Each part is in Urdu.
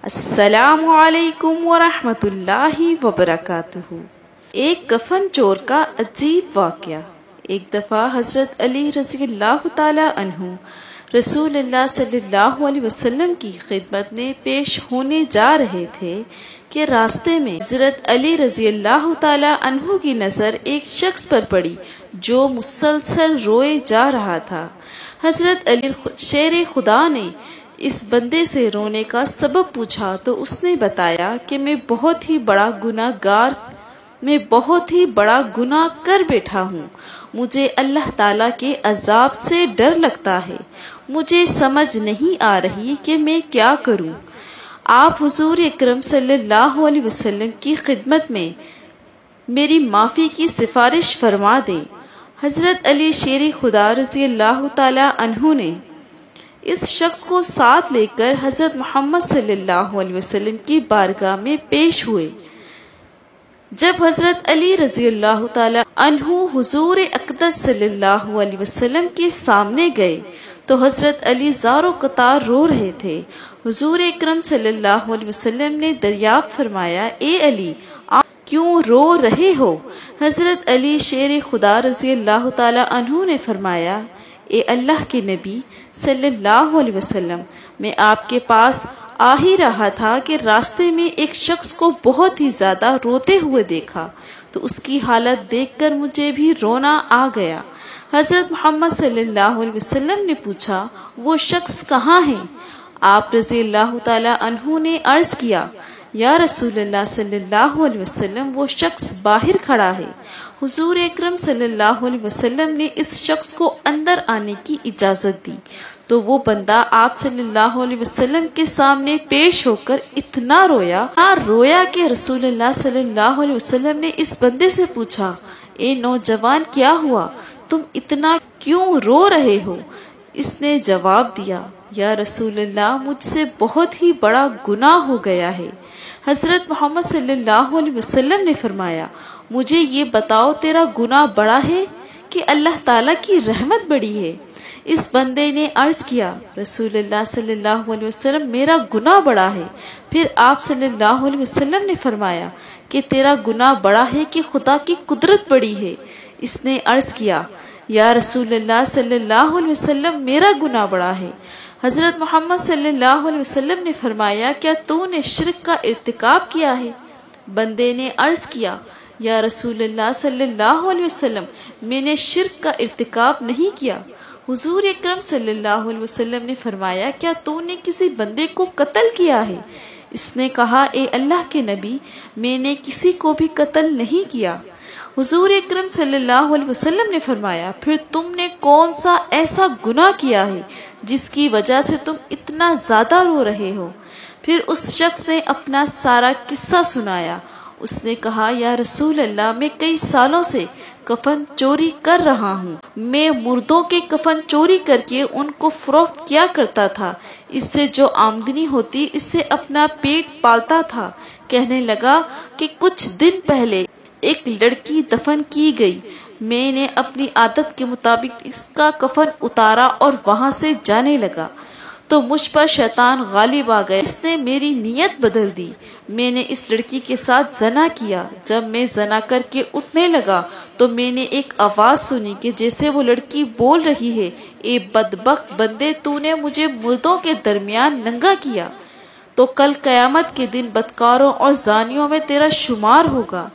السلام علیکم ورحمۃ اللہ وبرکاتہ۔ ایک کفن چور کا عجیب واقعہ۔ ایک دفعہ حضرت علی رضی اللہ تعالی عنہ رسول اللہ صلی اللہ علیہ وسلم کی خدمت میں پیش ہونے جا رہے تھے کہ راستے میں حضرت علی رضی اللہ تعالی عنہ کی نظر ایک شخص پر پڑی جو مسلسل روئے جا رہا تھا۔ حضرت علی شیر خدا نے اس بندے سے رونے کا سبب پوچھا تو اس نے بتایا کہ میں بہت ہی بڑا گناہ کر بیٹھا ہوں، مجھے اللہ تعالیٰ کے عذاب سے ڈر لگتا ہے، مجھے سمجھ نہیں آ رہی کہ میں کیا کروں، آپ حضور اکرم صلی اللہ علیہ وسلم کی خدمت میں میری معافی کی سفارش فرما دیں۔ حضرت علی شیر خدا رضی اللہ تعالی عنہ نے اس شخص کو ساتھ لے کر حضرت محمد صلی اللہ علیہ وسلم کی بارگاہ میں پیش ہوئے۔ جب حضرت علی رضی اللہ تعالی عنہ حضور اقدس صلی اللہ علیہ وسلم کے سامنے گئے تو حضرت علی زار و قطار رو رہے تھے۔ حضور اکرم صلی اللہ علیہ وسلم نے دریافت فرمایا، اے علی، آپ کیوں رو رہے ہو؟ حضرت علی شیر خدا رضی اللہ تعالی عنہ نے فرمایا، اے اللہ کے نبی صلی اللہ علیہ وسلم، میں آپ کے پاس آ ہی رہا تھا کہ راستے میں ایک شخص کو بہت ہی زیادہ روتے ہوئے دیکھا تو اس کی حالت دیکھ کر مجھے بھی رونا آ گیا۔ حضرت محمد صلی اللہ علیہ وسلم نے پوچھا، وہ شخص کہاں ہے؟ آپ رضی اللہ تعالی عنہ نے عرض کیا، یا رسول اللہ صلی اللہ علیہ وسلم، وہ شخص باہر کھڑا ہے۔ حضور اکرم صلی اللہ علیہ وسلم نے اس شخص کو اندر آنے کی اجازت دی تو وہ بندہ آپ صلی اللہ علیہ وسلم کے سامنے پیش ہو کر اتنا رویا کہ رسول اللہ صلی اللہ علیہ وسلم نے اس بندے سے پوچھا، اے نوجوان، کیا ہوا؟ تم اتنا کیوں رو رہے ہو؟ اس نے جواب دیا، یا رسول اللہ، مجھ سے بہت ہی بڑا گناہ ہو گیا ہے۔ حضرت محمد صلی اللہ علیہ وسلم نے فرمایا، مجھے یہ بتاؤ، تیرا گناہ بڑا ہے کہ اللہ تعالیٰ کی رحمت بڑی ہے؟ اس بندے نے عرض کیا، رسول اللہ صلی اللہ علیہ وسلم، میرا گناہ بڑا ہے۔ پھر آپ صلی اللہ علیہ وسلم نے فرمایا کہ تیرا گناہ بڑا ہے کہ خدا کی قدرت بڑی ہے؟ اس نے عرض کیا، یا رسول اللہ صلی اللہ علیہ وسلم، میرا گناہ بڑا ہے۔ حضرت محمد صلی اللہ علیہ وسلم نے فرمایا، کیا تو نے شرک کا ارتکاب کیا ہے؟ بندے نے عرض کیا، یا رسول اللہ صلی اللہ علیہ وسلم، میں نے شرک کا ارتکاب نہیں کیا۔ حضور اکرم صلی اللہ علیہ وسلم نے فرمایا، کیا تو نے کسی بندے کو قتل کیا ہے؟ اس نے کہا، اے اللہ کے نبی، میں نے کسی کو بھی قتل نہیں کیا۔ حضور اکرم صلی اللہ علیہ وسلم نے فرمایا، پھر تم نے کون سا ایسا گناہ کیا ہے جس کی وجہ سے تم اتنا زیادہ رو رہے ہو؟ پھر اس شخص نے اپنا سارا قصہ سنایا۔ اس نے کہا، یا رسول اللہ، میں کئی سالوں سے کفن چوری کر رہا ہوں، میں مردوں کے کفن چوری کر کے ان کو فروخت کیا کرتا تھا، اس سے جو آمدنی ہوتی اس سے اپنا پیٹ پالتا تھا۔ کہنے لگا کہ کچھ دن پہلے ایک لڑکی دفن کی گئی، میں نے اپنی عادت کے مطابق اس کا کفن اتارا اور وہاں سے جانے لگا تو مجھ پر شیطان غالب آ گیا، اس نے میری نیت بدل دی، میں نے اس لڑکی کے ساتھ زنا کیا۔ جب میں زنا کر کے اٹھنے لگا تو میں نے ایک آواز سنی کہ جیسے وہ لڑکی بول رہی ہے، اے بدبخت بندے، تو نے مجھے مردوں کے درمیان ننگا کیا تو کل قیامت کے دن بدکاروں اور زانیوں میں تیرا شمار ہوگا،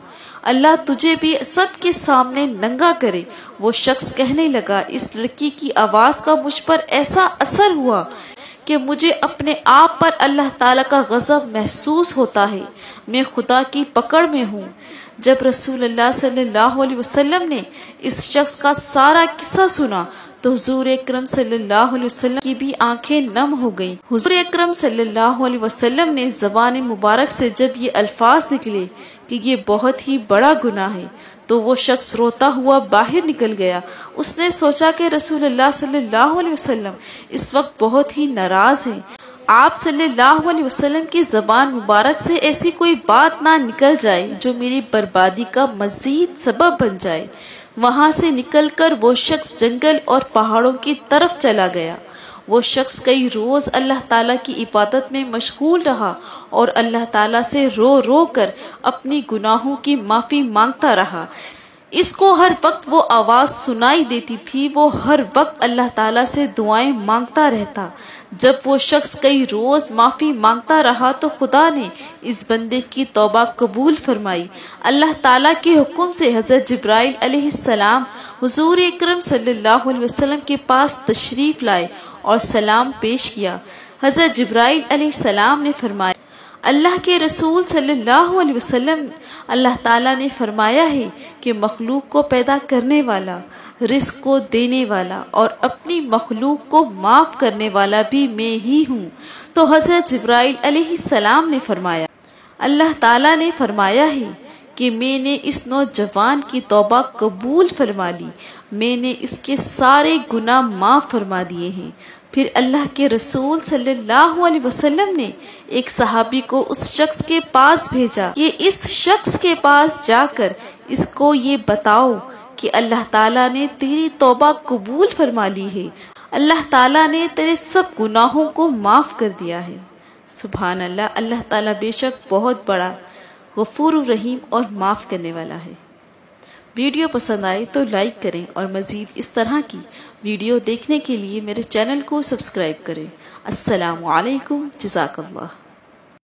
اللہ تجھے بھی سب کے سامنے ننگا کرے۔ وہ شخص کہنے لگا، اس لڑکی کی آواز کا مجھ پر ایسا اثر ہوا کہ مجھے اپنے آپ پر اللہ تعالیٰ کا غضب محسوس ہوتا ہے، میں خدا کی پکڑ میں ہوں۔ جب رسول اللہ صلی اللہ علیہ وسلم نے اس شخص کا سارا قصہ سنا تو حضور اکرم صلی اللہ علیہ وسلم کی بھی آنکھیں نم ہو گئیں۔ حضور اکرم صلی اللہ علیہ وسلم نے زبان مبارک سے جب یہ الفاظ نکلے کہ یہ بہت ہی بڑا گناہ ہے تو وہ شخص روتا ہوا باہر نکل گیا۔ اس نے سوچا کہ رسول اللہ صلی اللہ علیہ وسلم اس وقت بہت ہی ناراض ہیں، آپ صلی اللہ علیہ وسلم کی زبان مبارک سے ایسی کوئی بات نہ نکل جائے جو میری بربادی کا مزید سبب بن جائے۔ وہاں سے نکل کر وہ شخص جنگل اور پہاڑوں کی طرف چلا گیا وہ شخص کئی روز اللہ تعالیٰ کی عبادت میں مشغول رہا اور اللہ تعالیٰ سے رو رو کر اپنی گناہوں کی معافی مانگتا رہا۔ اس کو ہر وقت وہ آواز سنائی دیتی تھی، وہ ہر وقت اللہ تعالیٰ سے دعائیں مانگتا رہتا۔ جب وہ شخص کئی روز معافی مانگتا رہا تو خدا نے اس بندے کی توبہ قبول فرمائی۔ اللہ تعالیٰ کے حکم سے حضرت جبرائیل علیہ السلام حضور اکرم صلی اللہ علیہ وسلم کے پاس تشریف لائے اور سلام پیش کیا۔ حضرت جبرائیل علیہ السلام نے فرمایا، اللہ کے رسول صلی اللہ علیہ وسلم، اللہ تعالیٰ نے فرمایا ہے کہ مخلوق کو پیدا کرنے والا، رزق کو دینے والا اور اپنی مخلوق کو معاف کرنے والا بھی میں ہی ہوں۔ تو حضرت جبرائیل علیہ السلام نے فرمایا، اللہ تعالیٰ نے فرمایا ہے کہ میں نے اس نوجوان کی توبہ قبول فرما لی، میں نے اس کے سارے گناہ معاف فرما دیے ہیں۔ پھر اللہ کے رسول صلی اللہ علیہ وسلم نے ایک صحابی کو اس شخص کے پاس بھیجا کہ اس شخص کے پاس جا کر اس کو یہ بتاؤ کہ اللہ تعالیٰ نے تیری توبہ قبول فرما لی ہے، اللہ تعالیٰ نے تیرے سب گناہوں کو معاف کر دیا ہے۔ سبحان اللہ، اللہ تعالیٰ بے شک بہت بڑا غفور الرحیم اور معاف کرنے والا ہے۔ ویڈیو پسند آئے تو لائک کریں اور مزید اس طرح کی ویڈیو دیکھنے کے لیے میرے چینل کو سبسکرائب کریں۔ السلام علیکم، جزاک اللہ۔